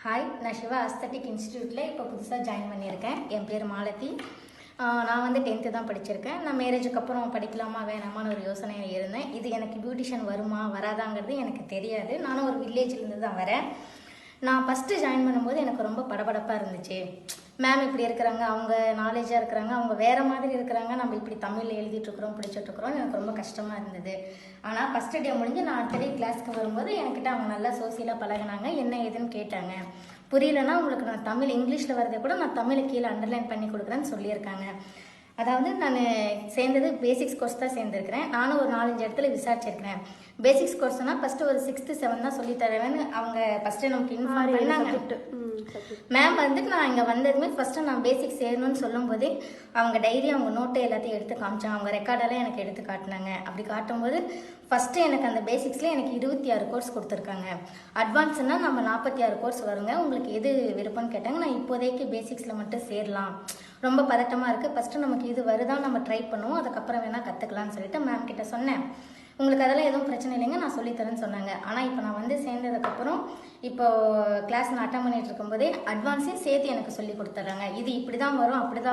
Hi, நான் Siva aesthetic இன்ஸ்டியூட்டில் இப்போ புதுசாக ஜாயின் பண்ணியிருக்கேன். என் பேர் மாலதி. நான் வந்து 10th தான் படிச்சிருக்கேன். நான் மேரேஜுக்கு அப்புறம் படிக்கலாமா வேணாமான்னு ஒரு யோசனையில் இருந்தேன். இது எனக்கு பியூட்டிஷியன் வருமா வராதாங்கிறது எனக்கு தெரியாது. நானும் ஒரு வில்லேஜ்லேருந்து தான் வரேன். நான் ஃபஸ்ட்டு ஜாயின் பண்ணும்போது எனக்கு ரொம்ப படபடப்பாக இருந்துச்சு. மேம் இப்படி இருக்கிறாங்க, அவங்க நாலேஜாக இருக்கிறாங்க, அவங்க வேறு மாதிரி இருக்கிறாங்க, நம்ம இப்படி தமிழில் எழுதிட்டுருக்குறோம் படிச்சுட்ருக்குறோம். எனக்கு ரொம்ப கஷ்டமாக இருந்தது. ஆனால் ஃபஸ்ட்டு டே முடிஞ்சு நான் அடுத்த டே கிளாஸ்க்கு வரும்போது என்கிட்ட அவங்க நல்லா சோசியலாக பழகினாங்க. என்ன ஏதுன்னு கேட்டாங்க. புரியலன்னா உங்களுக்கு நான் தமிழ் இங்கிலீஷில் வரதை கூட நான் தமிழை கீழே அண்டர்லைன் பண்ணி கொடுக்குறேன்னு சொல்லியிருக்காங்க. அதாவது நான் சேர்ந்தது பேசிக்ஸ் கோர்ஸ் தான் சேர்ந்துருக்கிறேன். நானும் ஒரு 4-5 இடத்துல விசாரிச்சிருக்கிறேன். பேசிக்ஸ் கோர்ஸ்னால் ஃபஸ்ட்டு ஒரு 6th 7th தான் சொல்லித்தரேன்னு அவங்க ஃபஸ்ட்டு நமக்கு இன்ஃபார்ம் பண்ணாங்க. மேம் வந்துட்டு நான் இங்கே வந்ததுமே ஃபஸ்ட்டு நான் பேசிக்ஸ் சேரணும்னு சொல்லும் போதே அவங்க டைரி அவங்க நோட்டை எல்லாத்தையும் எடுத்து காமிச்சாங்க. அவங்க ரெக்கார்டெல்லாம் எனக்கு எடுத்து காட்டினாங்க. அப்படி காட்டும்போது ஃபஸ்ட்டு எனக்கு அந்த பேசிக்ஸில் எனக்கு 26 கோர்ஸ் கொடுத்துருக்காங்க. அட்வான்ஸ்னால் நம்ம 46 கோர்ஸ் வருங்க. உங்களுக்கு எது விருப்பம்னு கேட்டாங்க. நான் இப்போதைக்கு பேசிக்ஸில் மட்டும் சேரலாம், ரொம்ப பதட்டமாக இருக்குது, ஃபஸ்ட்டு நமக்கு இது வருதான் நம்ம ட்ரை பண்ணுவோம், அதுக்கப்புறம் வேணால் கற்றுக்கலாம்னு சொல்லிட்டு மேம் கிட்ட சொன்னேன். உங்களுக்கு அதெல்லாம் எதுவும் பிரச்சனை இல்லைங்க, நான் சொல்லித்தரேன்னு சொன்னாங்க. ஆனால் இப்போ நான் வந்து சேர்ந்ததுக்கப்புறம் இப்போ கிளாஸ் நான் அட்டன் பண்ணிட்டு இருக்கும்போதே அட்வான்ஸையும் சேர்த்து எனக்கு சொல்லி கொடுத்துட்றாங்க. இது இப்படி தான் வரும், அப்படி தான்